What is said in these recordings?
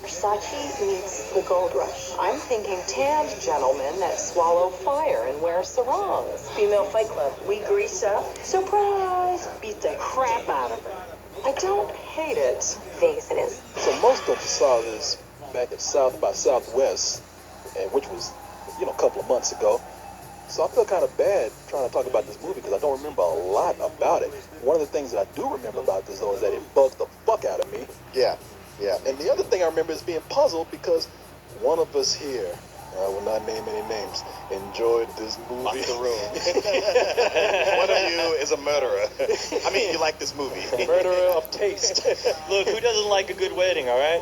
Versace meets the gold rush. I'm thinking tanned gentlemen that swallow fire and wear sarongs. Female Fight Club. We grease up. Surprise! Beat the crap out of her. I don't hate it. Vegas it is. So most of us saw this back at South by Southwest, and which was, a couple of months ago. So I feel kind of bad trying to talk about this movie because I don't remember a lot about it. One of the things that I do remember about this, though, is that it bugged the fuck out of me. Yeah. And the other thing I remember is being puzzled because one of us here, I will not name any names, enjoyed this movie. Lock the room. One of you is a murderer. I mean, you like this movie. Murderer of taste. Look, who doesn't like a good wedding, all right?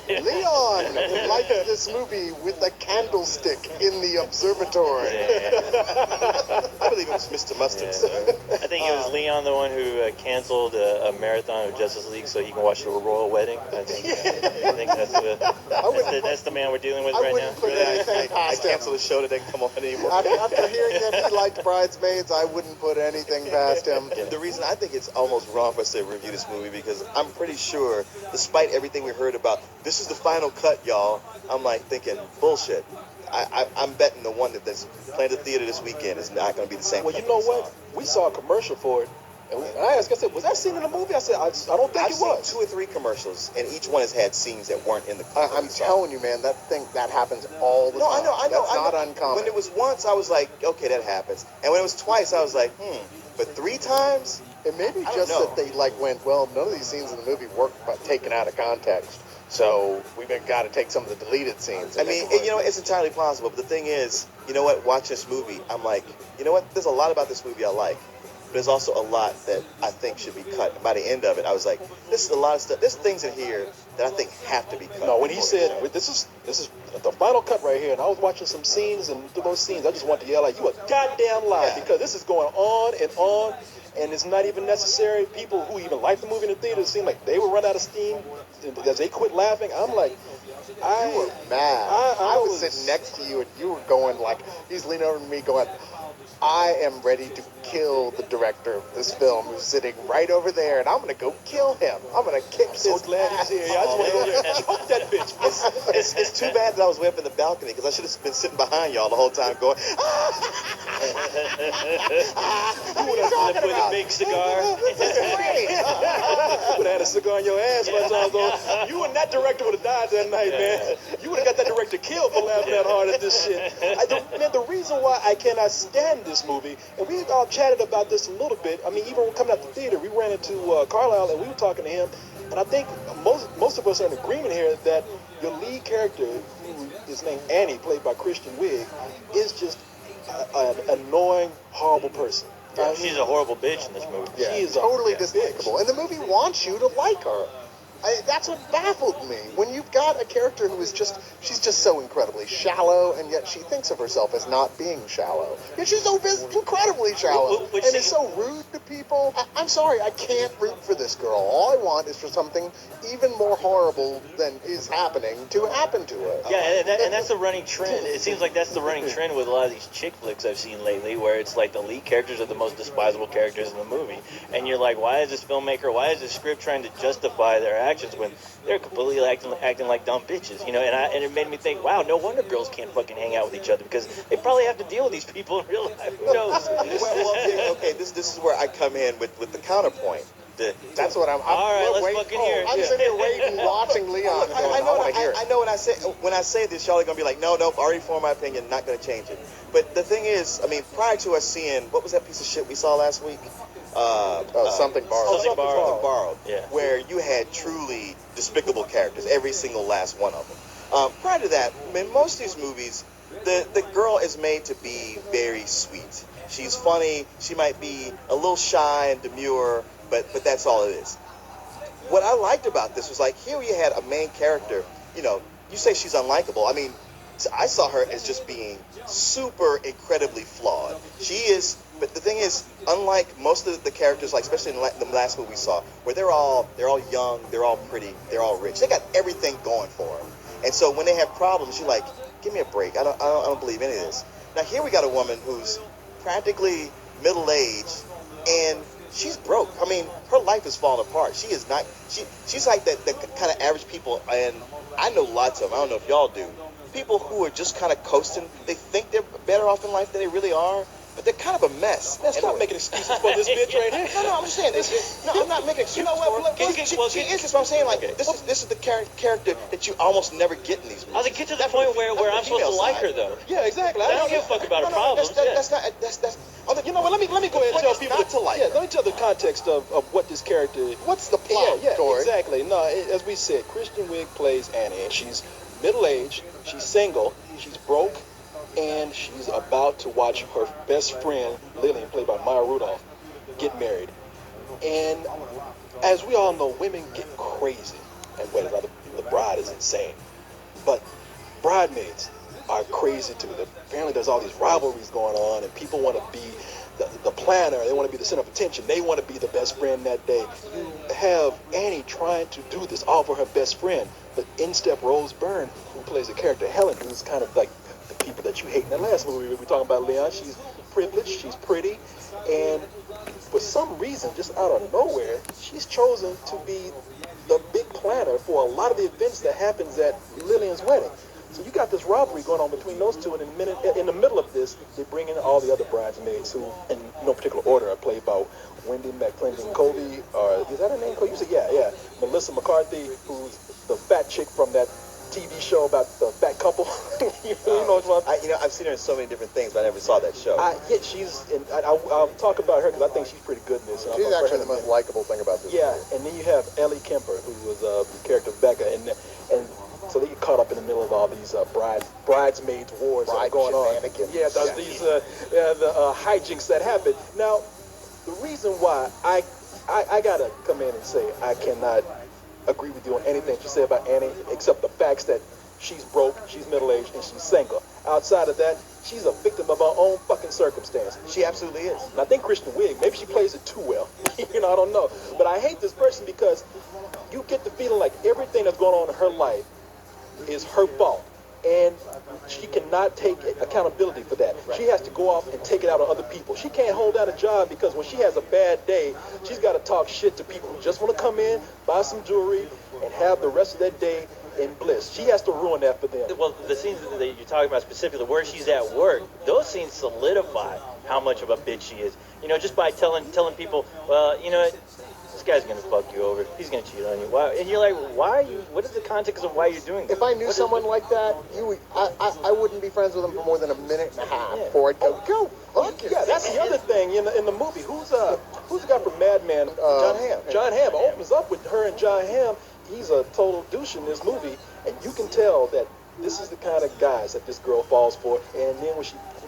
Leon liked this movie with a candlestick in the observatory. I believe it was Mr. Mustard. I think it was Leon, the one who canceled a marathon of Justice League so he can watch the royal wedding. I think that's the man we're dealing with right now. I canceled a show that didn't come on anymore. After hearing that he liked Bridesmaids, I wouldn't put anything past him. The reason I think it's almost wrong for us to review this movie because I'm pretty sure, despite everything we heard about, this is the final cut, y'all. I'm like thinking bullshit. I'm betting the one that's playing the theater this weekend is not going to be the same. Well, you know what? We saw a commercial for it. And I asked, was that scene in the movie? I said, I don't think it was. I've seen 2 or 3 commercials, and each one has had scenes that weren't in the I'm telling you, man, that happens all the time. I know. That's not uncommon. When it was once, I was like, okay, that happens. And when it was twice, I was like, But 3 times? It may be just that they went, well, none of these scenes in the movie work but taken out of context. So we've got to take some of the deleted scenes. I mean, it's entirely possible. But the thing is, you know what? Watching this movie, I'm like, you know what? There's a lot about this movie I like. There's also a lot that I think should be cut. By the end of it, I was like, this is a lot of stuff. There's things in here that I think have to be cut. No, when he said, this is the final cut right here, and I was watching some scenes, and through those scenes, I just wanted to yell like, you a goddamn lie, because this is going on, and it's not even necessary. People who even like the movie in the theater seem like they would run out of steam as they quit laughing. I'm like, you were mad. I was sitting next to you, and you were going like, he's leaning over to me going, I am ready to kill the director of this film who's sitting right over there, and I'm going to go kill him. I'm going to kick his ass. So glad he's here. I just want to go there and choke that bitch. It's too bad that I was way up in the balcony, because I should have been sitting behind y'all the whole time going, You would have put a big cigar. You would have had a cigar in your ass by the time I was on. You and that director would have died that night, man. You would have got that director killed for laughing that hard at this shit. The reason why I cannot stand this movie, and we all chatted about this a little bit. I mean, even coming out the theater, we ran into Carlisle, and we were talking to him, and I think most of us are in agreement here that your lead character, who is named Annie, played by Kristen Wiig, is just an annoying, horrible person. Yeah, she's a horrible bitch in this movie. Yeah, she is totally despicable. And the movie wants you to like her. That's what baffled me. When you've got a character who is she's just so incredibly shallow, and yet she thinks of herself as not being shallow. Yet she's so incredibly shallow, and is so rude to people. I'm sorry, I can't root for this girl. All I want is for something even more horrible than is happening to happen to her. Yeah, and that's a running trend. It seems like that's the running trend with a lot of these chick flicks I've seen lately, where it's like the lead characters are the most despisable characters in the movie. And you're like, why is this filmmaker, why is this script trying to justify their actions when they're completely acting like dumb bitches, and it made me think, wow, no wonder girls can't fucking hang out with each other, because they probably have to deal with these people in real life. Who knows? Okay, this is where I come in with the counterpoint. That's what I'm all right, let's waiting. fucking hear it. I'm sitting here waiting, watching Leon. I want to hear it. I know when I say this, y'all are gonna be like, no, already formed my opinion, not gonna change it. But the thing is, I mean, prior to us seeing, what was that piece of shit we saw last week? Something Borrowed. Something Borrowed. Yeah. Where you had truly despicable characters, every single last one of them. Prior to that, in most of these movies, the girl is made to be very sweet. She's funny. She might be a little shy and demure, but that's all it is. What I liked about this was, like, here you had a main character. You say she's unlikable. I mean, I saw her as just being super incredibly flawed. She is. But the thing is, unlike most of the characters, like especially in the last movie we saw, where they're all young, they're all pretty, they're all rich, they got everything going for them. And so when they have problems, you're like, give me a break. I don't believe any of this. Now here we got a woman who's practically middle-aged, and she's broke. I mean, her life is falling apart. She is not. She's like the kind of average people, and I know lots of them. I don't know if y'all do. People who are just kind of coasting. They think they're better off in life than they really are, but they're kind of a mess. Let's not making excuses for this bitch right here. No, I'm just saying. No, I'm not making excuses. You know what? She is. That's what I'm saying. Like, this is the character that you almost never get in these movies. I was like, get to the point where I'm supposed to like her, though. Yeah, exactly. I don't give a fuck about her problems. That's not. You know what? Let me go ahead and tell people not to like Yeah, her. let me tell the context of what this character. What's the plot, Yeah, Corey? exactly. No, as we said, Kristen Wiig plays Annie, and she's middle-aged, she's single, she's broke, and she's about to watch her best friend, Lillian, played by Maya Rudolph, get married. And as we all know, women get crazy at weddings. The bride is insane. But bridesmaids are crazy too. Apparently there's all these rivalries going on, and people want to be the planner. They want to be the center of attention. They want to be the best friend that day. You have Annie trying to do this all for her best friend, but in step Rose Byrne, who plays the character Helen, who's kind of like the people that you hate in that last movie we were talking about, Leon. She's privileged, she's pretty, and for some reason, just out of nowhere, she's chosen to be the big planner for a lot of the events that happens at Lillian's wedding. So you got this rivalry going on between those two, and in the middle of this, they bring in all the other bridesmaids who, in no particular order, are played by Wendy McClendon Covey, or is that her name? You said, yeah. Melissa McCarthy, who's the fat chick from that TV show about the fat couple. you know what I'm I've seen her in so many different things, but I never saw that show. I'll talk about her because I think she's pretty good in this. She's actually the most likable thing about this Yeah, movie. and then you have Ellie Kemper, who was the character Becca, and so they get caught up in the middle of all these bridesmaids wars that are going on. Yeah, the hijinks that happen. Now, the reason why I gotta come in and say I cannot agree with you on anything you say about Annie, except the facts that she's broke, she's middle-aged, and she's single. Outside of that, she's a victim of her own fucking circumstances. She absolutely is. And I think Kristen Wiig, maybe she plays it too well. I don't know. But I hate this person because you get the feeling like everything that's going on in her life is her fault. And she cannot take accountability for that. Right. She has to go off and take it out on other people. She can't hold down a job because when she has a bad day, she's got to talk shit to people who just want to come in, buy some jewelry, and have the rest of that day in bliss. She has to ruin that for them. Well, the scenes that you're talking about specifically, where she's at work, those scenes solidify how much of a bitch she is. Just by telling people, well, this guy's gonna fuck you over. He's gonna cheat on you. Why? And you're like, why are you? What is the context of why you're doing this? If I knew someone like that, I wouldn't be friends with him for more than a minute and a half before I'd go fuck you. Yeah, that's the other thing in the movie. Who's the guy from Mad Men? John Hamm. John Hamm opens up with her and John Hamm. He's a total douche in this movie, and you can tell that this is the kind of guys that this girl falls for. And then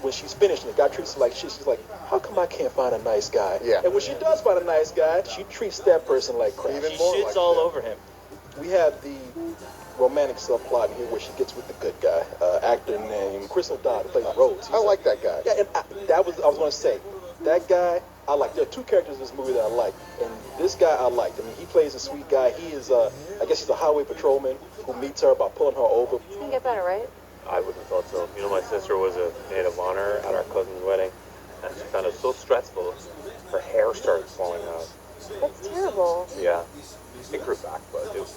when she's finished and the guy treats her like shit, she's like, how come I can't find a nice guy? Yeah. And when she does find a nice guy, she treats that person like crap. Even She more shits like all that. over him. We have the romantic subplot here where she gets with the good guy, actor named Chris O'Donnell, who plays Rose. I like that guy. Yeah, and I was going to say, that guy I like. There are two characters in this movie that I like, and this guy I liked. I mean, he plays a sweet guy. He is, I guess he's a highway patrolman who meets her by pulling her over. It's gonna get better, right? I wouldn't have thought so. My sister was a maid of honor at our cousin's wedding, and she found it so stressful, her hair started falling out. That's terrible. Yeah. It grew back, but it was...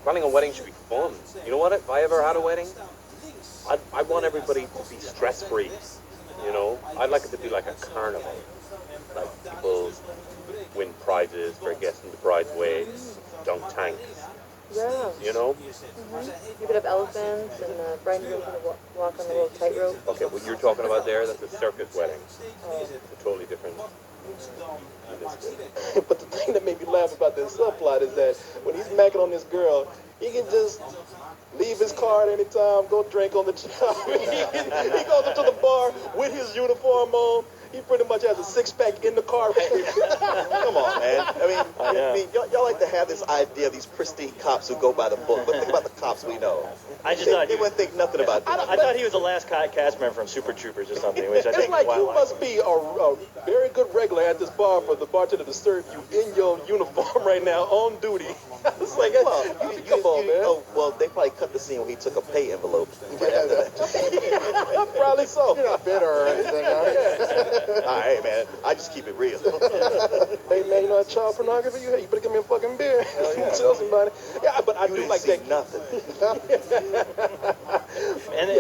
Planning a wedding should be fun. You know what? If I ever had a wedding, I'd want everybody to be stress-free. I'd like it to be like a carnival. Like people win prizes for guessing the bride's weight, dunk tanks. Yeah. You could have elephants, and the bride and groom could walk on a little tightrope. Okay, what you're talking about there, that's a circus wedding. It's a totally different... But the thing that made me laugh about this subplot is that when he's macking on this girl, he can just leave his car at any time, go drink on the job. He goes into the bar with his uniform on. He pretty much has a six-pack in the car. Come on, man. I mean, y'all like to have this idea of these pristine cops who go by the book. But think about the cops we know. I just thought they wouldn't think nothing about that. I thought he was the last cast member from Super Troopers or something, which I It's think like is you wild. must be a very good regular at this bar for the bartender to serve you in your uniform right now, on duty. It's like, come on, man. Oh, well, they probably cut the scene where he took a pay envelope. Right after that. Probably so. You're not bitter or anything, are you? All right, man. I just keep it real. Hey man, you know that child pornography you hate? You better give me a fucking beer. Tell somebody. Yeah, but I You do didn't like see that. nothing.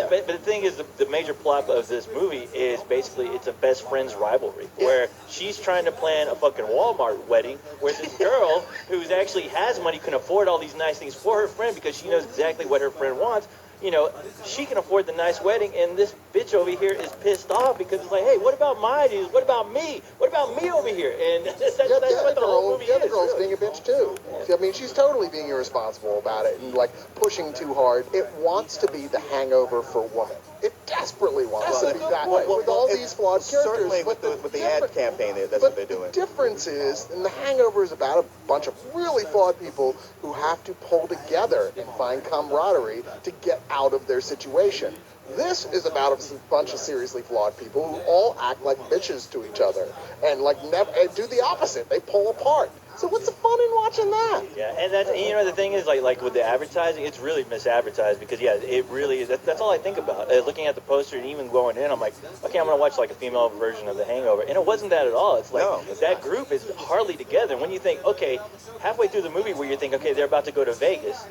But the thing is, the major plot of this movie is basically it's a best friends rivalry where she's trying to plan a fucking Walmart wedding where this girl who's actually has money can afford all these nice things for her friend because she knows exactly what her friend wants. You know, she can afford the nice wedding, and this bitch over here is pissed off because it's like, hey, what about my dudes? What about me? What about me over here? And that's what the whole movie the other is. girl's really. being a bitch too. I mean, she's totally being irresponsible about it and like pushing too hard. It wants to be the Hangover for women. It desperately wants to be that with all these flawed characters. Certainly But with the ad campaign, that's but what they're doing. the difference is, and The Hangover is about a bunch of really flawed people who have to pull together and find camaraderie to get out of their situation. This is about a bunch of seriously flawed people who all act like bitches to each other and like never do the opposite. They pull apart. So what's the fun in watching that? Yeah, and that's, and you know, the thing is, like with the advertising, it's really misadvertised because, yeah, it really is. That's all I think about. Looking at the poster and even going in, I'm like, okay, I'm going to watch like a female version of The Hangover. And it wasn't that at all. It's like that group is hardly together. When you think, okay, halfway through the movie where you think, okay, they're about to go to Vegas,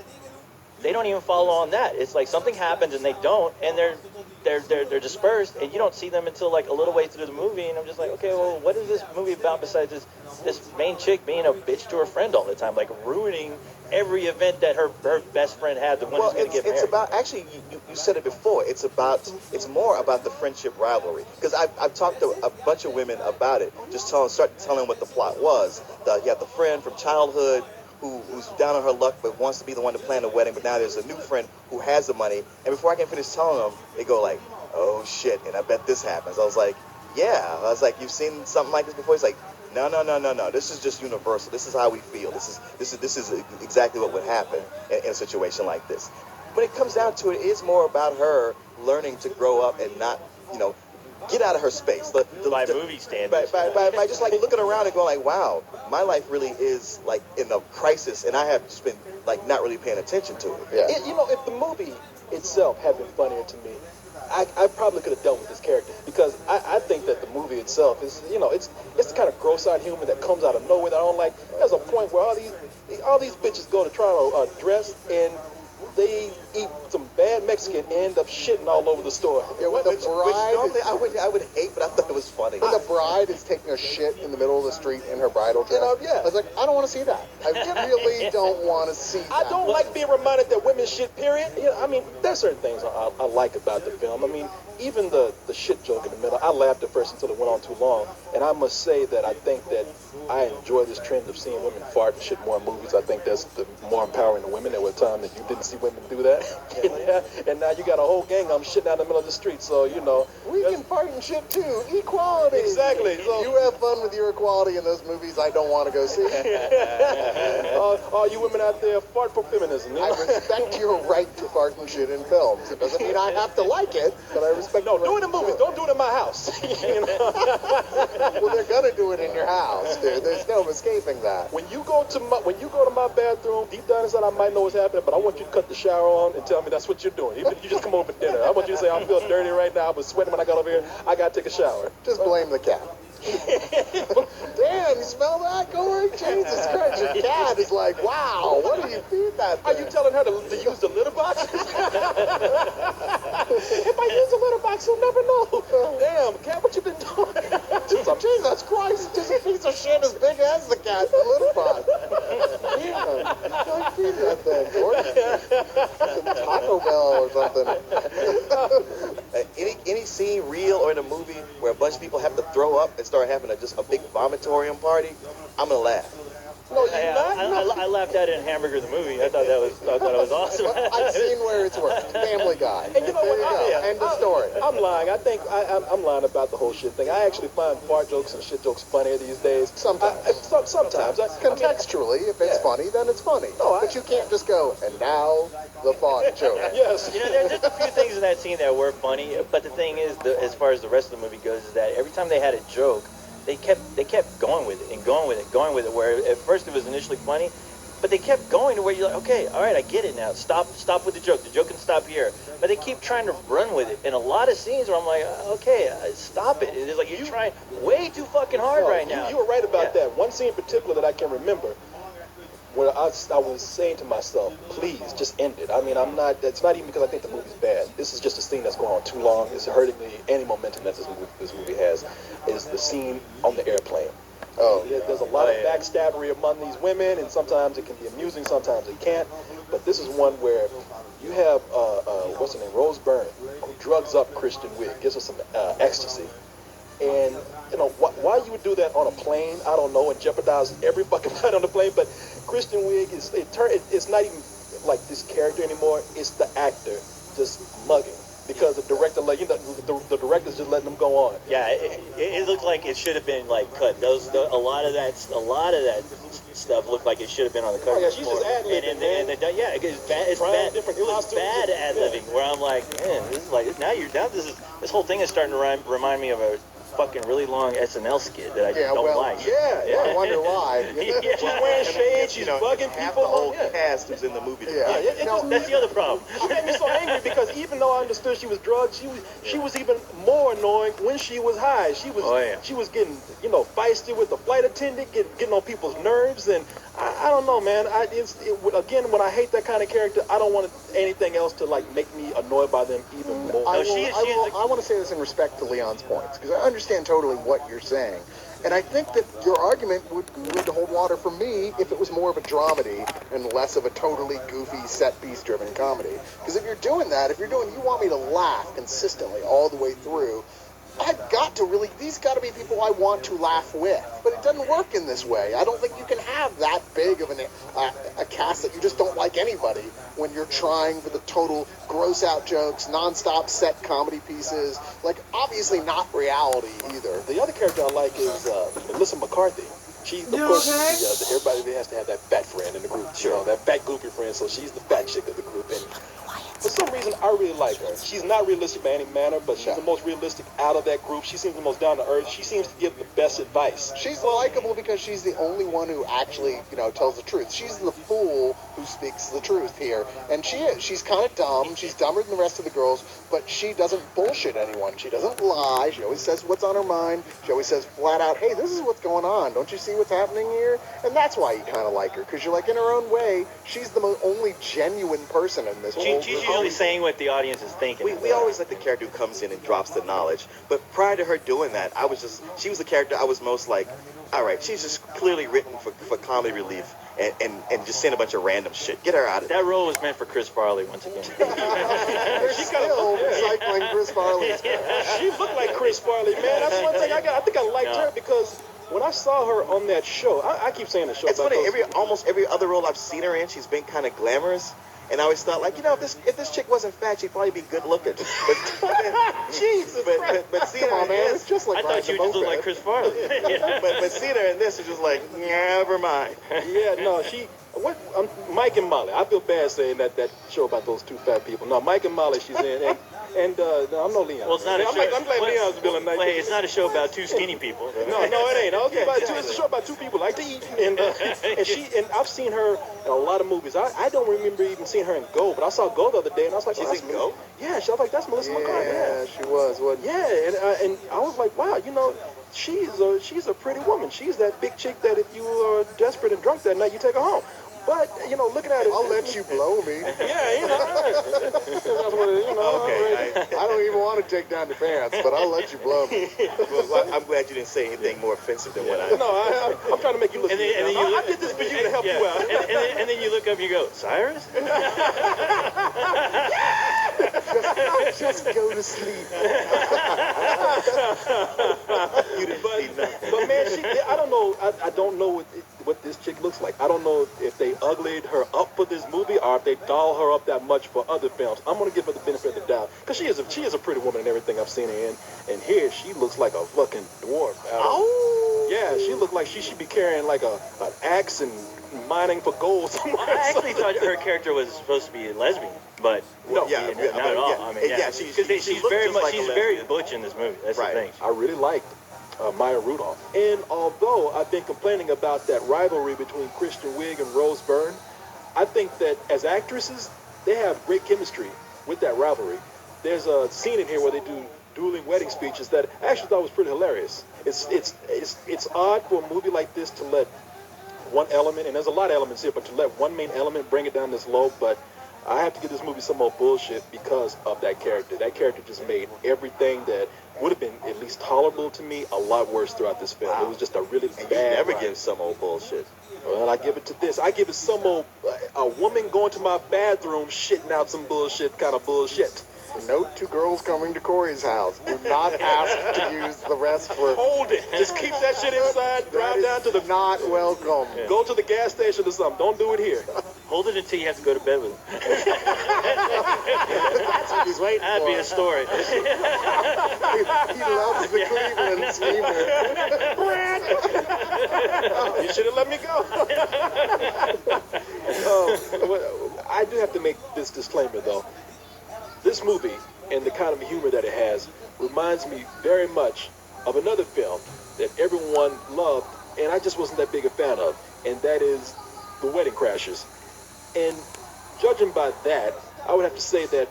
they don't even follow on that. It's like something happens and they don't, and they're dispersed, and you don't see them until like a little way through the movie. And I'm just like, okay, well, what is this movie about besides this main chick being a bitch to her friend all the time, like ruining every event that her best friend had, the one who's going to get married. It's about, actually, you said it before, it's more about the friendship rivalry. Because I've talked to a bunch of women about it, just start telling what the plot was. You have the friend from childhood who's down on her luck but wants to be the one to plan the wedding, but now there's a new friend who has the money. And before I can finish telling them, they go like, oh shit, and I bet this happens. I was like, yeah. I was like, you've seen something like this before? He's like, no. This is just universal. This is how we feel. This is exactly what would happen in a situation like this. When it comes down to it, it's more about her learning to grow up and not, get out of her space. By movie standards. By just like looking around and going like, wow, my life really is like in a crisis, and I have just been like not really paying attention to it. Yeah. If the movie itself had been funnier to me, I probably could have dealt with this character because I think that the movie itself is, it's the kind of gross-out humor that comes out of nowhere that I don't like. There's a point where all these bitches go to try to dress and they eat some bad Mexican and end up shitting all over the store. Yeah, when the Which bride, normally I would hate, but I thought it was funny. when the bride is taking a shit in the middle of the street in her bridal dress, yeah. I was like, I don't want to see that. I really don't want to see that. I don't like being reminded that women shit, period. I mean, there's certain things I like about the film. I mean, even the shit joke in the middle, I laughed at first until it went on too long. And I must say that I think that I enjoy this trend of seeing women fart and shit more in movies. I think that's more empowering to women. There were times that you didn't see women do that. And now you got a whole gang of them shitting out in the middle of the street. So, we can fart and shit too. Equality. Exactly. So, you have fun with your equality in those movies I don't want to go see. all you women out there, fart for feminism. I respect your right to fart and shit in films. It doesn't mean I have to like it, but I respect No, your do right it in to movies. Don't do it in my house. Well, they're gonna do it in your house, dude. There's no escaping that. When you go to my bathroom, deep down inside I might know what's happening, but I want you to cut the shower on and tell me that's what you're doing. Even if you just come over for dinner, I want you to say I feel dirty right now. I was sweating when I got over here. I gotta take a shower. Just blame the cat. Damn, you smell that, Corey? Jesus Christ, your cat is like, wow, what do you feed that Are thing? you telling her to use the litter box? If I use the litter box, you'll never know. Damn, cat, what you been doing? Jesus Christ, just a piece of shit as big as the cat, the litter box. Damn, don't feed that thing, Corey. Some Taco Bell or something. Any scene, real or in a movie, where a bunch of people have to throw up and start having just a big vomitorium party, I'm gonna laugh. No, you Yeah, not? I laughed at it in Hamburger the movie. I thought it was awesome. I've seen where it's worked. Family Guy. And you know There what? you go. End of story. I'm lying. I think I'm lying about the whole shit thing. I actually find fart jokes and shit jokes funnier these days. Sometimes. Sometimes. Contextually, if it's funny, then it's funny. No, but you can't just go, and now the fart joke. Yes. There's a few things in that scene that were funny, but the thing is, as far as the rest of the movie goes, is that every time they had a joke, they kept going with it and going with it. Where at first it was initially funny, But they kept going to where you're like, okay, all right, I get it now. Stop with the joke. The joke can stop here. But they keep trying to run with it. In a lot of scenes where I'm like, okay, stop it. It's like you're trying way too fucking hard right now. You were right about that. One scene in particular that I can remember, where I was saying to myself, please, just end it. I mean, it's not even because I think the movie's bad. This is just a scene that's going on too long. It's hurting any momentum that this movie has, is the scene on the airplane. Oh, there's a lot of backstabbery among these women, and sometimes it can be amusing, sometimes it can't. But this is one where you have, what's her name, Rose Byrne, who drugs up Kristen Wiig, gives her some ecstasy. And, you know, why you would do that on a plane, I don't know, and jeopardize every fucking flight on the plane. But Kristen Wiig, it's not even like this character anymore. It's the actor just mugging. Because the director, like, you know, the director's just letting them go on. Yeah, it looked like it should have been like cut. A lot of that stuff looked like it should have been on the cut. Oh, yeah, she's just ad-libbing, yeah, it's bad. It was bad ad-libbing. Where I'm like, man, this is like this whole thing is starting to remind me of a fucking really long SNL skit that I don't like. I wonder why. She's wearing shades, she's bugging half people. the whole cast who's in the movie. That's the other problem. She made me so angry because even though I understood she was drugged, she was even more annoying when she was high. She was getting, you know, feisty with the flight attendant, getting on people's nerves, and I don't know, man. Again, when I hate that kind of character, I don't want anything else to like make me annoyed by them even more. I want to say this in respect to Leon's points, because I understand totally what you're saying. And I think that your argument would hold water for me if it was more of a dramedy and less of a totally goofy set-piece driven comedy. Because if you're doing that, you want me to laugh consistently all the way through, these got to be people I want to laugh with. But it doesn't work in this way. I don't think you can have that big of a cast that you just don't like anybody when you're trying for the total gross out jokes, non-stop set comedy pieces. Like, obviously not reality either. The other character I like is Melissa McCarthy. She, of course, everybody has to have that fat friend in the group. Sure. You know, that fat goofy friend, so she's the fat chick of the group. And for some reason, I really like her. She's not realistic by any manner, but she's the most realistic out of that group. She seems the most down to earth. She seems to give the best advice. She's likable because she's the only one who actually, tells the truth. She's the fool who speaks the truth here. And she is. She's kind of dumb. She's dumber than the rest of the girls, but she doesn't bullshit anyone. She doesn't lie. She always says what's on her mind. She always says flat out, hey, this is what's going on. Don't you see what's happening here? And that's why you kind of like her, because you're like, in her own way, she's the only genuine person in this whole group. She's usually saying what the audience is thinking. We always like the character who comes in and drops the knowledge. But prior to her doing that, she was the character I was most like, all right, she's just clearly written for comedy relief and just saying a bunch of random shit. Get her out of there. That role was meant for Chris Farley once again. They're still recycling Chris Farley. She looked like Chris Farley, man. That's one thing I think I liked her because when I saw her on that show, I keep saying the show. It's funny. Almost every other role I've seen her in, she's been kind of glamorous. And I always thought, like, if this chick wasn't fat, she'd probably be good looking. Jesus Christ. But seeing her in this, it's just like I thought you just looked like Chris Farley. but seeing her in this is just like, never mind. Yeah, no, Mike and Molly. I feel bad saying that show about those two fat people. No, Mike and Molly, she's in. And I'm no Leon. Well, it's not a show. I'm glad Leon's feeling nice. It's not a show about two skinny people. No, it ain't. It's a show about two people like to eat. And I've seen her in a lot of movies. I don't remember even seeing her in Go, but I saw Go the other day, and I was like, she's in Go? Yeah, I was like, that's Melissa McCarthy. Yeah, she was. Yeah, and I was like, wow, she's a pretty woman. She's that big chick that if you are desperate and drunk that night, you take her home. But, looking at it... I'll let you blow me. Yeah, that's what it is, Okay. I don't even want to take down the pants, but I'll let you blow me. Well, I'm glad you didn't say anything more offensive than what I... No, I'm trying to make you look... And then I did this for you to help you out. And then you look up and you go, Cyrus? Just go to sleep. You didn't see nothing. But man, I don't know. I don't know what this chick looks like. I don't know if they uglied her up for this movie or if they doll her up that much for other films. I'm gonna give her the benefit of the doubt because she is a pretty woman in everything I've seen her in. And here she looks like a fucking dwarf. Yeah, she looked like she should be carrying like an axe and mining for gold. I actually thought her character was supposed to be lesbian, but no, not at all. I mean, she's very butch in this movie. That's the thing. I really liked Maya Rudolph. And although I've been complaining about that rivalry between Kristen Wiig and Rose Byrne, I think that as actresses, they have great chemistry with that rivalry. There's a scene in here where they do dueling wedding speeches that I actually thought was pretty hilarious. It's odd for a movie like this to let one element, and there's a lot of elements here, but to let one main element bring it down this low. But I have to give this movie some more bullshit because of that character. That character just made everything that would have been at least tolerable to me a lot worse throughout this film. It was just a really bad. You never ride. give some old bullshit. Well, I give it to this. I give it some old a woman going to my bathroom shitting out some bullshit kind of bullshit. Note to girls coming to Corey's house: do not ask to use the rest for. Hold it. Just keep that shit inside. Drive down to the. Not welcome. Yeah. Go to the gas station or something. Don't do it here. Hold it until you have to go to bed with him. That's what he's waiting That'd for. be a story. He loves the Cleveland steamer. You should have let me go. I do have to make this disclaimer, though. This movie and the kind of humor that it has reminds me very much of another film that everyone loved, and I just wasn't that big a fan of, and that is The Wedding Crashers. And judging by that, I would have to say that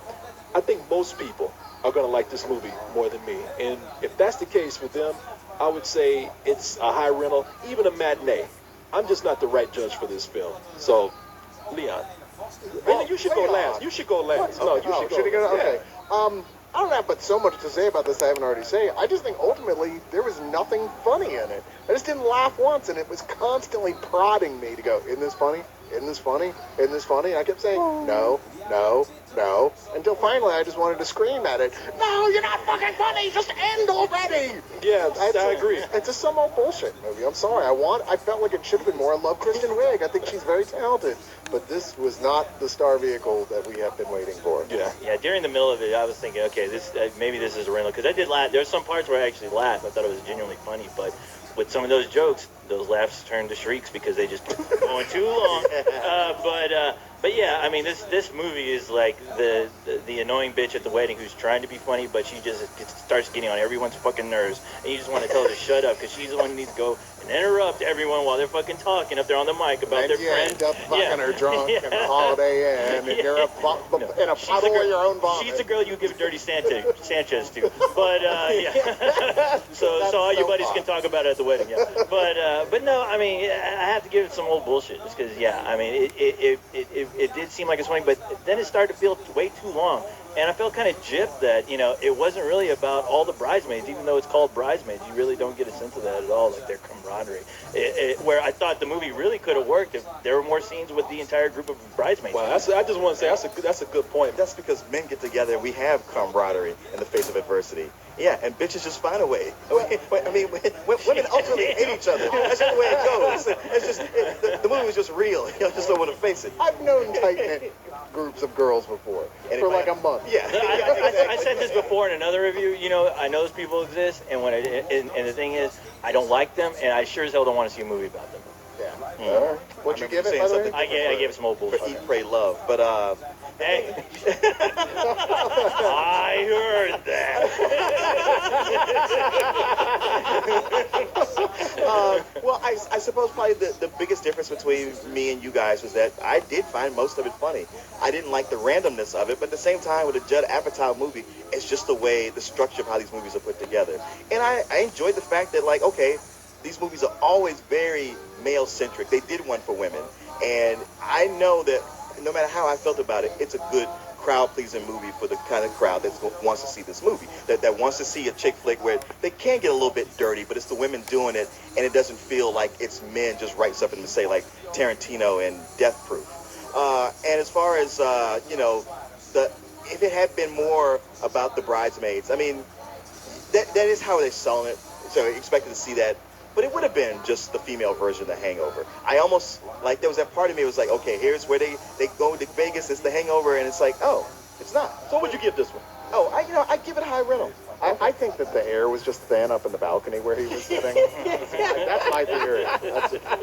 I think most people are going to like this movie more than me. And if that's the case for them, I would say it's a high rental, even a matinee. I'm just not the right judge for this film. So, Leon. Well, You should go Leon. last. You should go last. No, you should go. Should he go? Yeah. Okay. I don't have but so much to say about this I haven't already said. I just think ultimately there was nothing funny in it. I just didn't laugh once, and it was constantly prodding me to go, isn't this funny? Isn't this funny? Isn't this funny? And I kept saying, no, no, no, until finally I just wanted to scream at it, no, you're not fucking funny, just end already! Yeah, I agree. It's a some old bullshit movie. I'm sorry. I felt like it should have been more. I love Kristen Wiig. I think she's very talented. But this was not the star vehicle that we have been waiting for. Yeah. Yeah, during the middle of it, I was thinking, okay, this maybe this is a rental, because I did laugh. There's some parts where I actually laughed. I thought it was genuinely funny, but with some of those jokes, those laughs turned to shrieks because they just kept going too long. But yeah, I mean, this movie is like the annoying bitch at the wedding who's trying to be funny, but she just starts getting on everyone's fucking nerves, and you just want to tell her to shut up because she's the one who needs to go and interrupt everyone while they're fucking talking up there on the mic about And their you friend. end up fucking her drunk Yeah. in the Holiday Inn, and you're in a She's puddle the of your own vomit. She's the girl you give Dirty Sanchez to. But yeah. so all your buddies can talk about it at the wedding. Yeah. But no, I mean, I have to give it some old bullshit just because. Yeah, I mean, it did seem like it's funny, but then it started to feel way too long. And I felt kind of gypped that, it wasn't really about all the bridesmaids, even though it's called Bridesmaids. You really don't get a sense of that at all, like their camaraderie. Where I thought the movie really could have worked if there were more scenes with the entire group of bridesmaids. Well, I just want to say that's a good point. That's because men get together and we have camaraderie in the face of adversity. Yeah, and bitches just find a way. I mean, women ultimately hate each other. That's just the way it goes. It's just the movie was just real. You just don't want to face it. I've known tight-knit groups of girls before for like a month. Yeah. I said this before in another review. I know those people exist, and and the thing is, I don't like them, and I sure as hell don't want to see a movie about them. Yeah. Mm. What'd you I give remember it, by the saying way? I gave it some old For bullshit. Eat, Pray, Love, but Hey, I heard that. well, I suppose probably the biggest difference between me and you guys was that I did find most of it funny. I didn't like the randomness of it, but at the same time, with a Judd Apatow movie, it's just the structure of how these movies are put together. And I enjoyed the fact that, like, okay, these movies are always very male-centric. They did one for women. And I know that no matter how I felt about it, it's a good crowd-pleasing movie for the kind of crowd that wants to see this movie, that wants to see a chick flick where they can get a little bit dirty, but it's the women doing it, and it doesn't feel like it's men just write something to say, like Tarantino and Death Proof. And as far as, if it had been more about the bridesmaids, I mean, that is how they're selling it, so I expected to see that. But it would have been just the female version of The Hangover. I almost, like, there was that part of me that was like, okay, here's where they go to Vegas, it's The Hangover, and it's like, oh, it's not. So what would you give this one? Oh, I give it a high rental. I think that the air was just thin up in the balcony where he was sitting. That's my theory.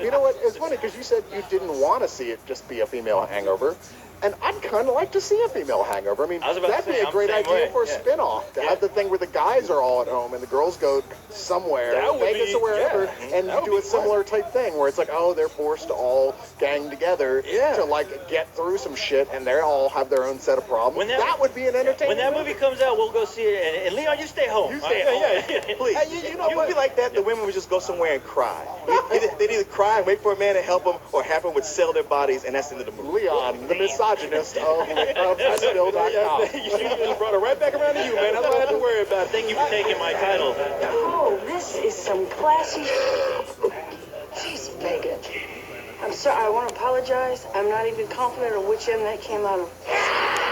You know what? It's funny because you said you didn't want to see it just be a female hangover. And I'd kind of like to see a female hangover. I mean, I was about to that'd be say, a I'm great the same idea way. for a Yeah. spin-off, to have the thing where the guys are all at home and the girls go somewhere, That would Vegas be- or wherever, yeah. and That would do be a similar type thing where it's like, oh, they're forced to all gang together to, like, get through some shit, and they all have their own set of problems. When That, that- would be an entertaining When that movie comes out, we'll go see it. And Leon, you stay home. You stay all right? home. Yeah. Please. Hey, you know It what? would be like that. The women would just go somewhere and cry. They'd either cry and wait for a man to help them, or half of them would sell their bodies, and that's the end of the movie. Leon, the misogynist of Spill.com. You just brought it right back around to you, man. That's why I have to worry about it. Thank you for taking my title. Oh, this is some classy. Jeez, Megan. I'm sorry. I want to apologize. I'm not even confident on which end that came out of.